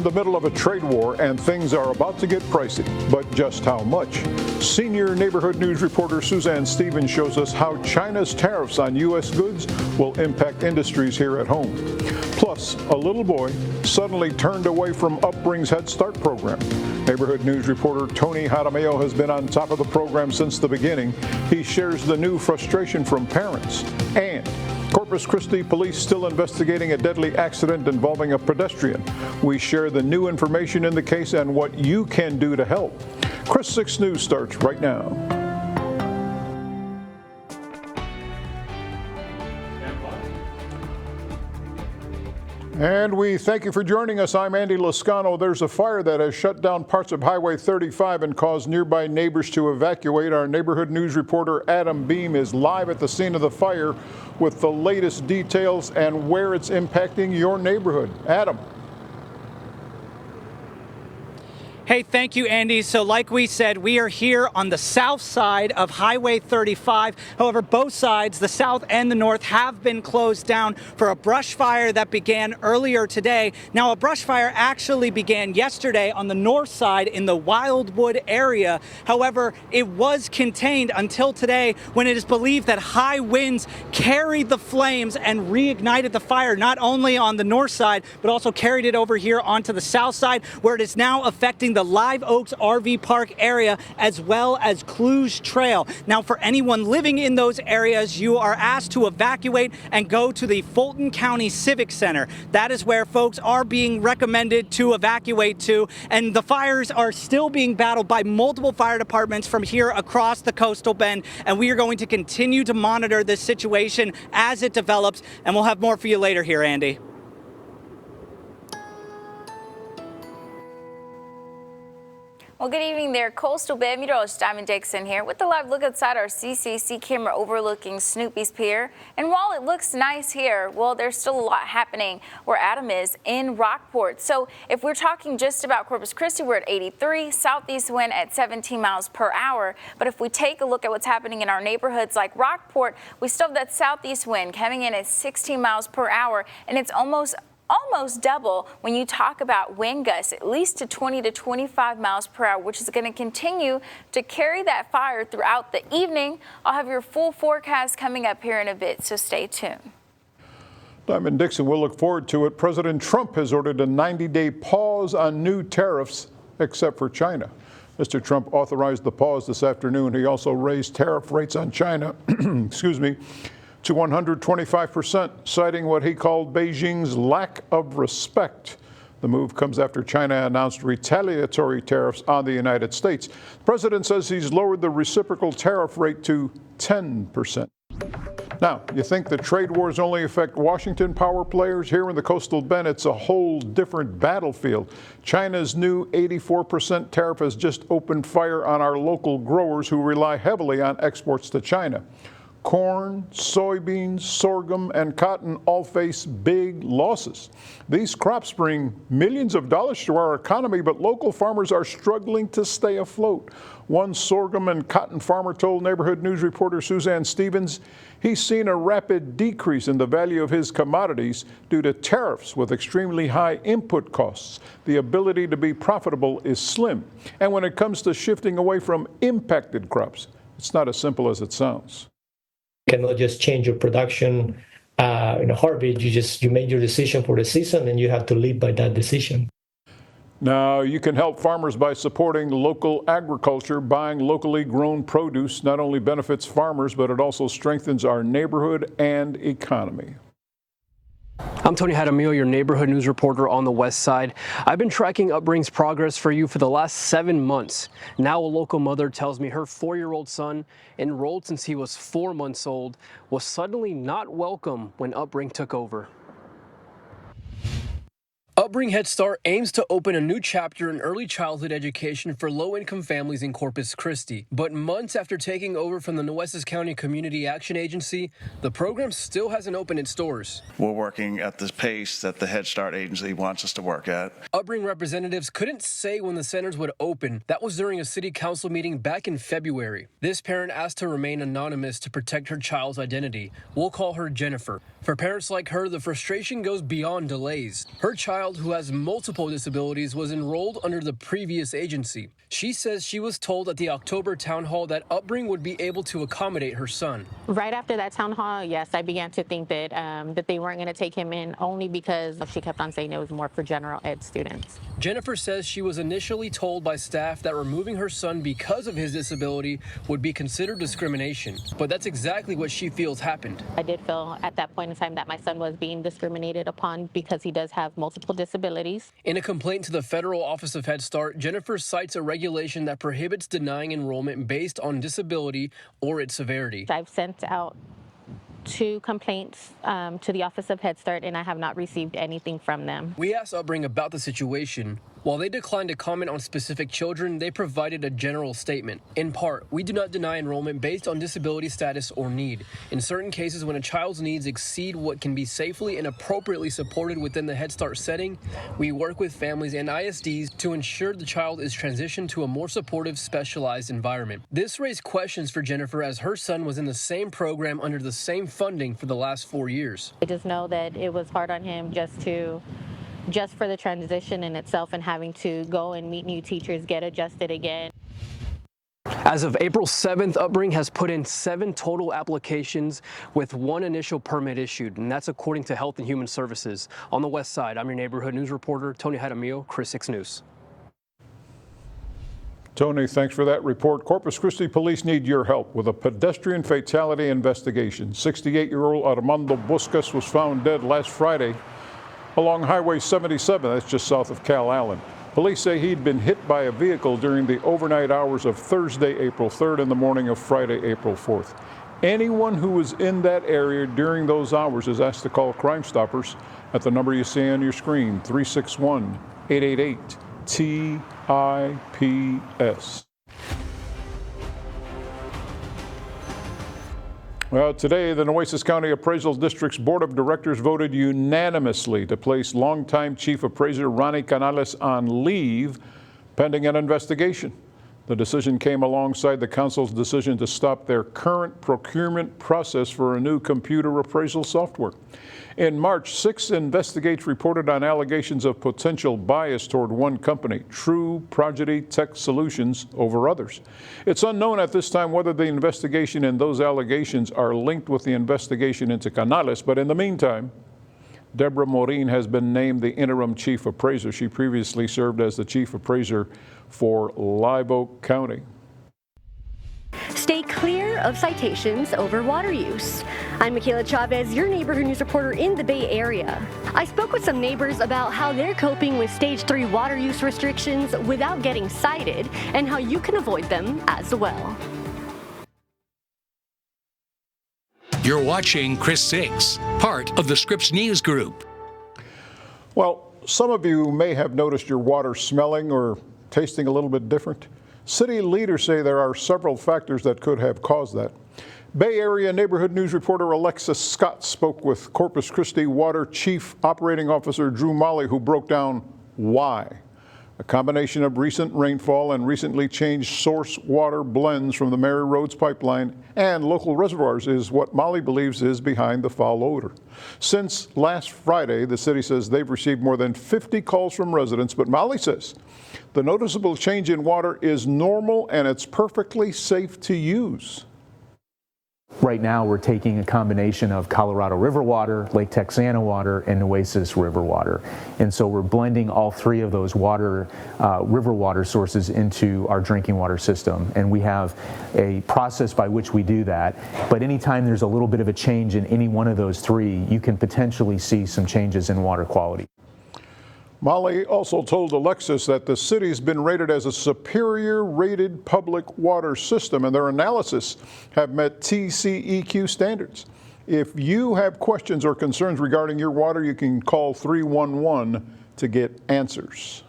in the middle of a trade war and things are about to get pricey. But just how much? Senior neighborhood news reporter Suzanne Stevens shows us how China's tariffs on U.S. goods will impact industries here at home. Plus, a little boy suddenly turned away from Upbring's Head Start program. Neighborhood news reporter Tony Jaramillo has been on top of the program since the beginning. He shares the new frustration from parents. And Corpus Christi police still investigating a deadly accident involving a pedestrian. We share the new information in the case and what you can do to help. Chris 6 News starts right now. And we thank you for joining us. I'm Andy Lascano. There's a fire that has shut down parts of Highway 35 and caused nearby neighbors to evacuate. Our neighborhood news reporter Adam Beam is live at the scene of the fire with the latest details and where it's impacting your neighborhood. Adam. Hey, thank you, Andy. So like we said, we are here on the south side of Highway 35. However, both sides, the south and the north, have been closed down for a brush fire that began earlier today. Now, a brush fire actually began yesterday on the north side in the Wildwood area. However, it was contained until today when it is believed that high winds carried the flames and reignited the fire, not only on the north side, but also carried it over here onto the south side, where it is now affecting the Live Oaks RV Park area as well as Cluj Trail. Now, for anyone living in those areas, you are asked to evacuate and go to the Fulton County Civic Center. That is where folks are being recommended to evacuate to, and the fires are still being battled by multiple fire departments from here across the coastal bend, and we are going to continue to monitor this situation as it develops, and we'll have more for you later here, Andy. Well, good evening there. Coastal Bend meteorologist Diamond Dixon here with the live look outside our CCC camera overlooking Snoopy's Pier. And while it looks nice here, well, there's still a lot happening where Adam is in Rockport. So if we're talking just about Corpus Christi, we're at 83, southeast wind at 17 miles per hour. But if we take a look at what's happening in our neighborhoods like Rockport, we still have that southeast wind coming in at 16 miles per hour, and it's almost double when you talk about wind gusts, at least to 20 to 25 miles per hour, which is going to continue to carry that fire throughout the evening. I'll have your full forecast coming up here in a bit, so stay tuned. Diamond Dixon, we'll look forward to it. President Trump has ordered a 90-day pause on new tariffs, except for China. Mr. Trump authorized the pause this afternoon. He also raised tariff rates on China, excuse me, to 125%, citing what he called Beijing's lack of respect. The move comes after China announced retaliatory tariffs on the United States. The president says he's lowered the reciprocal tariff rate to 10%. Now, you think the trade wars only affect Washington power players? Here in the coastal bend, it's a whole different battlefield. China's new 84% tariff has just opened fire on our local growers who rely heavily on exports to China. Corn, soybeans, sorghum, and cotton all face big losses. These crops bring millions of dollars to our economy, but local farmers are struggling to stay afloat. One sorghum and cotton farmer told neighborhood news reporter Suzanne Stevens he's seen a rapid decrease in the value of his commodities due to tariffs with extremely high input costs. The ability to be profitable is slim. And when it comes to shifting away from impacted crops, it's not as simple as it sounds. You cannot just change your production in a heartbeat. You made your decision for the season, and you have to live by that decision. Now, you can help farmers by supporting local agriculture. Buying locally grown produce not only benefits farmers, but it also strengthens our neighborhood and economy. I'm Tony Jaramillo, your neighborhood news reporter on the west side. I've been tracking Upbring's progress for you for the last 7 months. Now a local mother tells me her 4-year-old son, enrolled since he was 4 months old, was suddenly not welcome when Upbring took over. Upbring Head Start aims to open a new chapter in early childhood education for low-income families in Corpus Christi. But months after taking over from the Nueces County Community Action Agency, the program still hasn't opened its doors. We're working at the pace that the Head Start agency wants us to work at. Upbring representatives couldn't say when the centers would open. That was during a city council meeting back in February. This parent asked to remain anonymous to protect her child's identity. We'll call her Jennifer. For parents like her, the frustration goes beyond delays. Her child, who who has multiple disabilities was enrolled under the previous agency. She says she was told at the October town hall that Upbring would be able to accommodate her son. Right after that town hall, yes, I began to think that that they weren't going to take him in, only because she kept on saying it was more for general ed students. Jennifer says she was initially told by staff that removing her son because of his disability would be considered discrimination, but that's exactly what she feels happened. I did feel at that point in time that my son was being discriminated upon because he does have multiple disabilities. In a complaint to the Federal Office of Head Start, Jennifer cites a regulation that prohibits denying enrollment based on disability or its severity. I've sent out 2 complaints to the Office of Head Start, and I have not received anything from them. We asked Upbring about the situation. While they declined to comment on specific children, they provided a general statement. In part, we do not deny enrollment based on disability status or need. In certain cases, when a child's needs exceed what can be safely and appropriately supported within the Head Start setting, we work with families and ISDs to ensure the child is transitioned to a more supportive, specialized environment. This raised questions for Jennifer as her son was in the same program under the same funding for the last 4 years. I just know that it was hard on him just for the transition in itself and having to go and meet new teachers, get adjusted again. As of April 7th, Upbring has put in 7 total applications with 1 initial permit issued, and that's according to Health and Human Services. On the West Side, I'm your neighborhood news reporter, Tony Jaramillo, Chris 6 News. Tony, thanks for that report. Corpus Christi police need your help with a pedestrian fatality investigation. 68-year-old Armando Buscas was found dead last Friday along Highway 77, that's just south of Cal Allen. Police say he'd been hit by a vehicle during the overnight hours of Thursday, April 3rd and the morning of Friday, April 4th. Anyone who was in that area during those hours is asked to call Crime Stoppers at the number you see on your screen, 361-888-TIPS. Well, today, the Nueces County Appraisal District's Board of Directors voted unanimously to place longtime Chief Appraiser Ronnie Canales on leave pending an investigation. The decision came alongside the council's decision to stop their current procurement process for a new computer appraisal software. In March, 6 investigates reported on allegations of potential bias toward one company, True Prodigy Tech Solutions, over others. It's unknown at this time whether the investigation and those allegations are linked with the investigation into Canales, but in the meantime, Deborah Morin has been named the interim chief appraiser. She previously served as the chief appraiser for Live Oak County. Stay clear of citations over water use. I'm Michaela Chavez, your neighborhood news reporter in the Bay Area. I spoke with some neighbors about how they're coping with Stage 3 water use restrictions without getting cited and how you can avoid them as well. You're watching Chris 6, part of the Scripps News Group. Well, some of you may have noticed your water smelling or tasting a little bit different. City leaders say there are several factors that could have caused that. Bay Area neighborhood news reporter Alexis Scott spoke with Corpus Christi Water Chief Operating Officer Drew Molly, who broke down why. A combination of recent rainfall and recently changed source water blends from the Mary Rhodes pipeline and local reservoirs is what Molly believes is behind the foul odor. Since last Friday, the city says they've received more than 50 calls from residents, but Molly says the noticeable change in water is normal and it's perfectly safe to use. Right now, we're taking a combination of Colorado River water, Lake Texana water, and Nueces River water. And so we're blending all 3 of those water, river water sources into our drinking water system. And we have a process by which we do that. But anytime there's a little bit of a change in any one of those 3, you can potentially see some changes in water quality. Molly also told Alexis that the city's been rated as a superior rated public water system, and their analysis have met TCEQ standards. If you have questions or concerns regarding your water, you can call 311 to get answers.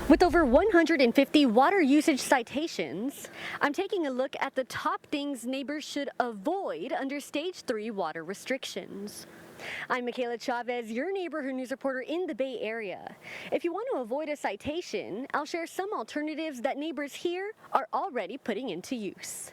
With over 150 water usage citations, I'm taking a look at the top things neighbors should avoid under Stage 3 water restrictions. I'm Michaela Chavez, your neighborhood news reporter in the Bay Area. If you want to avoid a citation, I'll share some alternatives that neighbors here are already putting into use.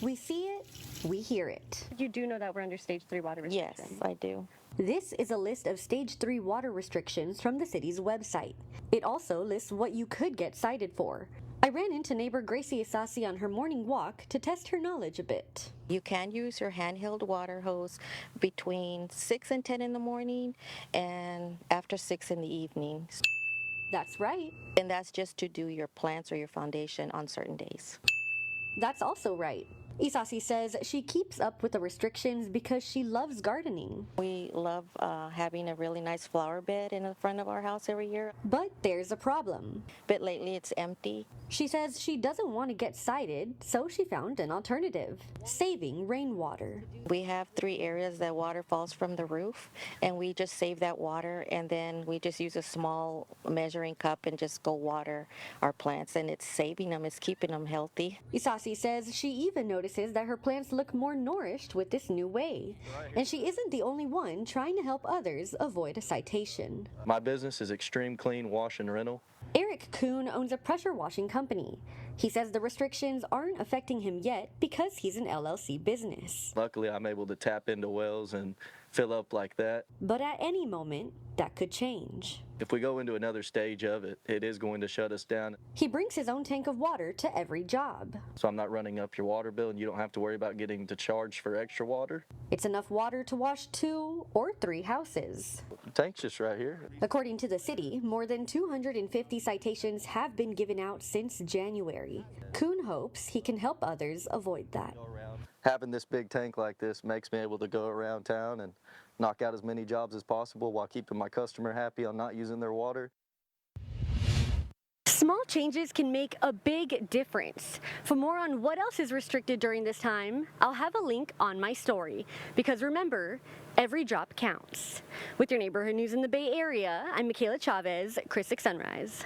We see it, we hear it. You do know that we're under Stage 3 water restrictions? Yes, I do. This is a list of Stage 3 water restrictions from the city's website. It also lists what you could get cited for. I ran into neighbor Gracie Isasi on her morning walk to test her knowledge a bit. You can use your handheld water hose between 6 and 10 in the morning and after 6 in the evening. That's right. And that's just to do your plants or your foundation on certain days. That's also right. Isasi says she keeps up with the restrictions because she loves gardening. We love having a really nice flower bed in the front of our house every year. But there's a problem. But lately it's empty. She says she doesn't want to get cited, so she found an alternative: saving rainwater. We have 3 areas that water falls from the roof, and we just save that water, and then we just use a small measuring cup and just go water our plants, and it's saving them, it's keeping them healthy. Isasi says she even notices that her plants look more nourished with this new way. And she isn't the only one trying to help others avoid a citation. My business is Extreme Clean Wash and Rental. Eric Kuhn owns a pressure washing company. He says the restrictions aren't affecting him yet because he's an LLC business. Luckily, I'm able to tap into wells and fill up like that. But at any moment, that could change. If we go into another stage of it, it is going to shut us down. He brings his own tank of water to every job. So I'm not running up your water bill, and you don't have to worry about getting to charge for extra water. It's enough water to wash 2 or 3 houses. The tank's just right here. According to the city, more than 250 citations have been given out since January. Kuhn hopes he can help others avoid that. Having this big tank like this makes me able to go around town and knock out as many jobs as possible while keeping my customer happy on not using their water. Small changes can make a big difference. For more on what else is restricted during this time, I'll have a link on my story. Because remember, every drop counts. With your neighborhood news in the Bay Area, I'm Michaela Chavez, Chris 6 Sunrise.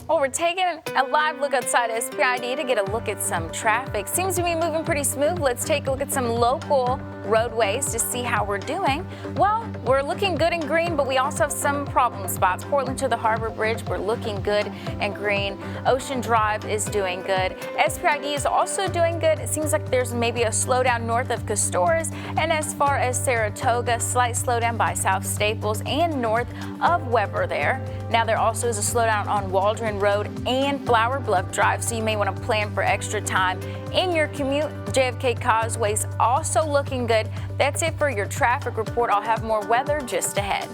Well, we're taking a live look outside SPID to get a look at some traffic. Seems to be moving pretty smooth. Let's take a look at some local roadways to see how we're doing. Well, we're looking good and green, but we also have some problem spots. Portland to the Harbor Bridge, we're looking good and green. Ocean Drive is doing good. SPID is also doing good. It seems like there's maybe a slowdown north of Castores, and as far as Saratoga, slight slowdown by South Staples and north of Weber there. Now there also is a slowdown on Waldron Road and Flower Bluff Drive, so you may want to plan for extra time in your commute. JFK Causeway's also looking good. That's it for your traffic report. I'll have more weather just ahead.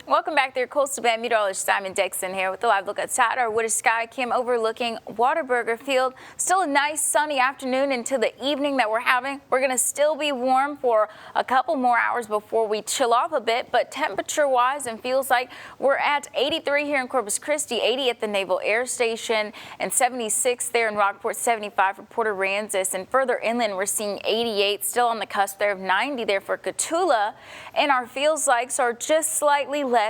Welcome back there, Coastal Bend meteorologist Simon Dixon here with a live look outside our wooded sky cam overlooking Whataburger Field. Still a nice sunny afternoon into the evening that we're having. We're going to still be warm for a couple more hours before we chill off a bit, but temperature-wise and feels like we're at 83 here in Corpus Christi, 80 at the Naval Air Station, and 76 there in Rockport, 75 for Port Aransas, and further inland we're seeing 88, still on the cusp there of 90 there for Cotulla, and our feels likes are just slightly less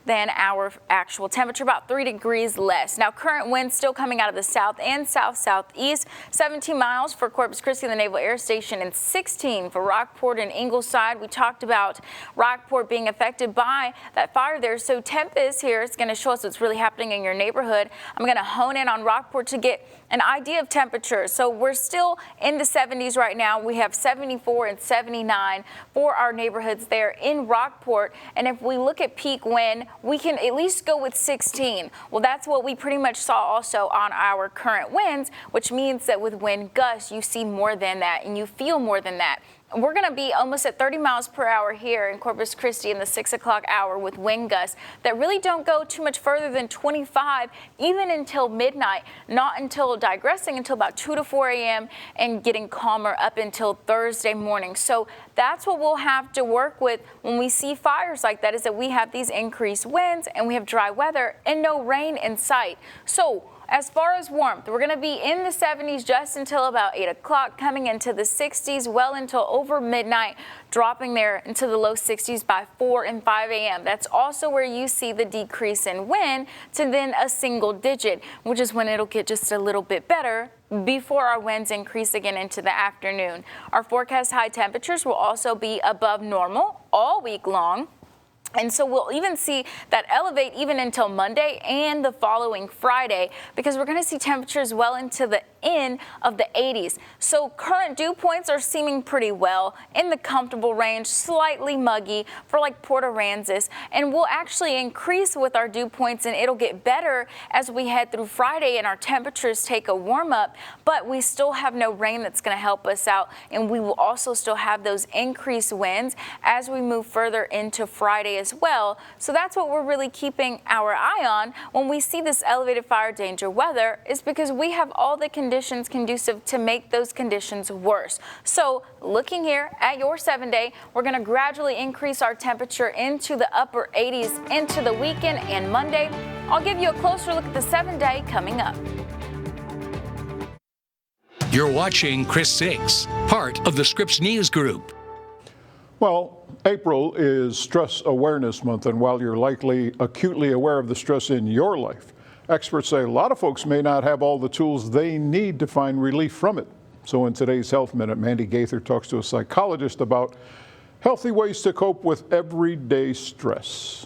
than our actual temperature, about 3 degrees less. Now, current winds still coming out of the south and south-southeast, 17 miles for Corpus Christi and the Naval Air Station, and 16 for Rockport and Ingleside. We talked about Rockport being affected by that fire there, so Tempest here is going to show us what's really happening in your neighborhood. I'm going to hone in on Rockport to get an idea of temperature. So we're still in the 70s right now. We have 74 and 79 for our neighborhoods there in Rockport, and if we look at peak wind, we can at least go with 16. Well, that's what we pretty much saw also on our current winds, which means that with wind gusts, you see more than that and you feel more than that. We're going to be almost at 30 miles per hour here in Corpus Christi in the 6 o'clock hour with wind gusts that really don't go too much further than 25, even until midnight, not until digressing until about 2 to 4 a.m. and getting calmer up until Thursday morning. So that's what we'll have to work with when we see fires like that, is that we have these increased winds and we have dry weather and no rain in sight. So as far as warmth, we're going to be in the 70s just until about 8 o'clock, coming into the 60s well until over midnight, dropping there into the low 60s by 4 and 5 a.m. That's also where you see the decrease in wind to then a single digit, which is when it'll get just a little bit better before our winds increase again into the afternoon. Our forecast high temperatures will also be above normal all week long. And so we'll even see that elevate even until Monday and the following Friday, because we're going to see temperatures well into the end of the 80s. So current dew points are seeming pretty well in the comfortable range, slightly muggy for like Port Aransas, and we'll actually increase with our dew points, and it'll get better as we head through Friday and our temperatures take a warm up, but we still have no rain that's going to help us out, and we will also still have those increased winds as we move further into Friday as well. So that's what we're really keeping our eye on when we see this elevated fire danger weather, is because we have all the conditions conducive to make those conditions worse. So looking here at your 7-day, we're going to gradually increase our temperature into the upper 80s into the weekend and Monday. I'll give you a closer look at the 7-day coming up. You're watching Chris 6, part of the Scripps News Group. Well, April is Stress Awareness Month, and while you're likely acutely aware of the stress in your life, experts say a lot of folks may not have all the tools they need to find relief from it. So in today's Health Minute, Mandy Gaither talks to a psychologist about healthy ways to cope with everyday stress.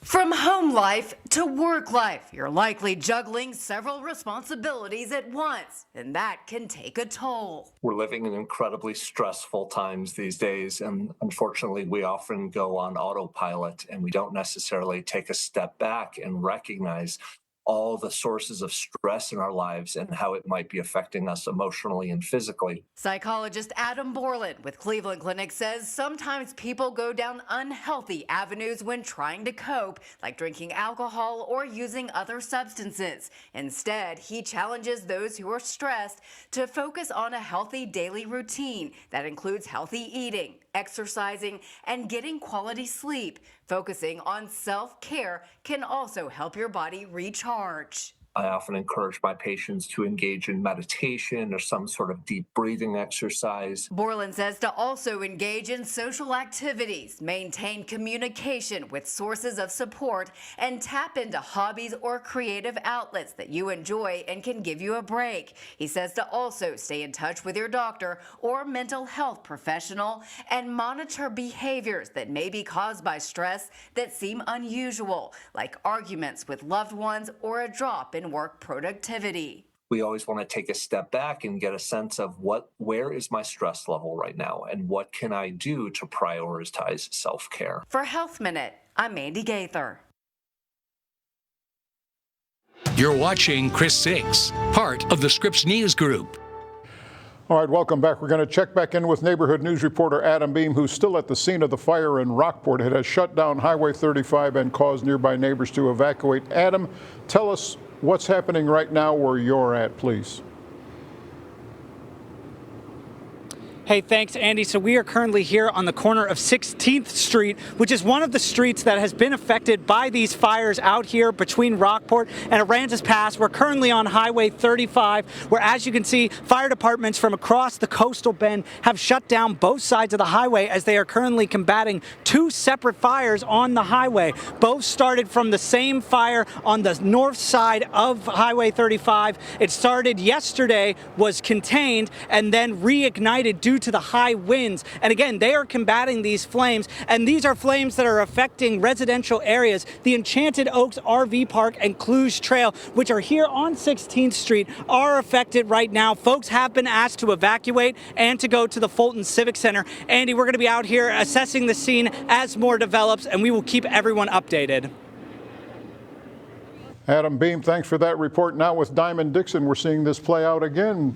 From home life to work life, you're likely juggling several responsibilities at once, and that can take a toll. We're living in incredibly stressful times these days, and unfortunately, we often go on autopilot and we don't necessarily take a step back and recognize all the sources of stress in our lives and how it might be affecting us emotionally and physically. Psychologist Adam Borland with Cleveland Clinic says sometimes people go down unhealthy avenues when trying to cope, like drinking alcohol or using other substances. Instead, he challenges those who are stressed to focus on a healthy daily routine that includes healthy eating, exercising, and getting quality sleep. Focusing on self-care can also help your body recharge. I often encourage my patients to engage in meditation or some sort of deep breathing exercise. Borland says to also engage in social activities, maintain communication with sources of support, and tap into hobbies or creative outlets that you enjoy and can give you a break. He says to also stay in touch with your doctor or mental health professional and monitor behaviors that may be caused by stress that seem unusual, like arguments with loved ones or a drop in work productivity. We always want to take a step back and get a sense of where is my stress level right now and what can I do to prioritize self-care. For Health Minute, I'm Mandy Gaither. You're watching Chris 6, part of the Scripps News Group. All right, welcome back. We're going to check back in with neighborhood news reporter Adam Beam, who's still at the scene of the fire in Rockport. It has shut down Highway 35 and caused nearby neighbors to evacuate. Adam, tell us what's happening right now where you're at, please. Hey, thanks, Andy. So we are currently here on the corner of 16th Street, which is one of the streets that has been affected by these fires out here between Rockport and Aransas Pass. We're currently on Highway 35, where, as you can see, fire departments from across the coastal bend have shut down both sides of the highway as they are currently combating two separate fires on the highway. Both started from the same fire on the north side of Highway 35. It started yesterday, was contained, and then reignited due to the high winds. And again, they are combating these flames, and these are flames that are affecting residential areas. The Enchanted Oaks RV Park and Cluj Trail, which are here on 16th Street, are affected right now. Folks have been asked to evacuate and to go to the Fulton Civic Center. Andy, we're going to be out here assessing the scene as more develops, and we will keep everyone updated. Adam Beam, thanks for that report. Now with Diamond Dixon, we're seeing this play out again,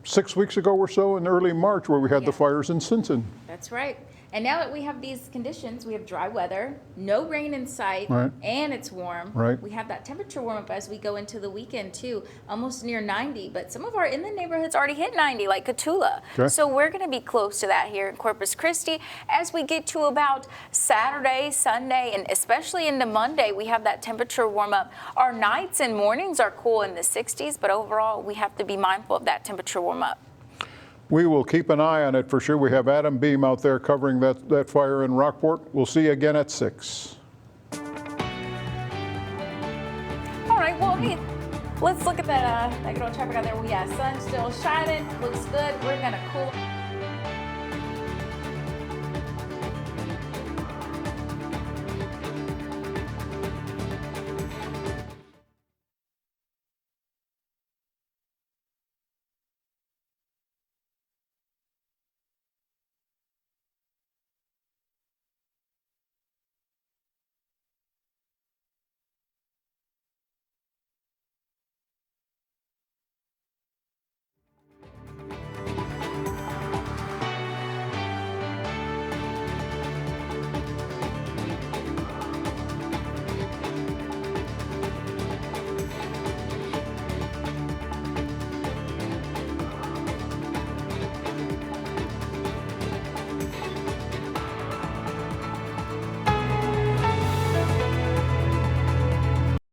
6 weeks ago or so in early March, where we had the fires in Sinton. That's right. And now that we have these conditions, we have dry weather, no rain in sight, right, and it's warm. Right. We have that temperature warm up as we go into the weekend too, almost near 90. But some of our inland neighborhoods already hit 90, like Cotulla. Okay. So we're going to be close to that here in Corpus Christi as we get to about Saturday, Sunday, and especially into Monday. We have that temperature warm up. Our nights and mornings are cool in the 60s, but overall we have to be mindful of that temperature warm up. We will keep an eye on it for sure. We have Adam Beam out there covering that fire in Rockport. We'll see you again at 6. All right, well, hey, let's look at that good old traffic out there. Well, yeah, sun's still shining, looks good. We're gonna cool.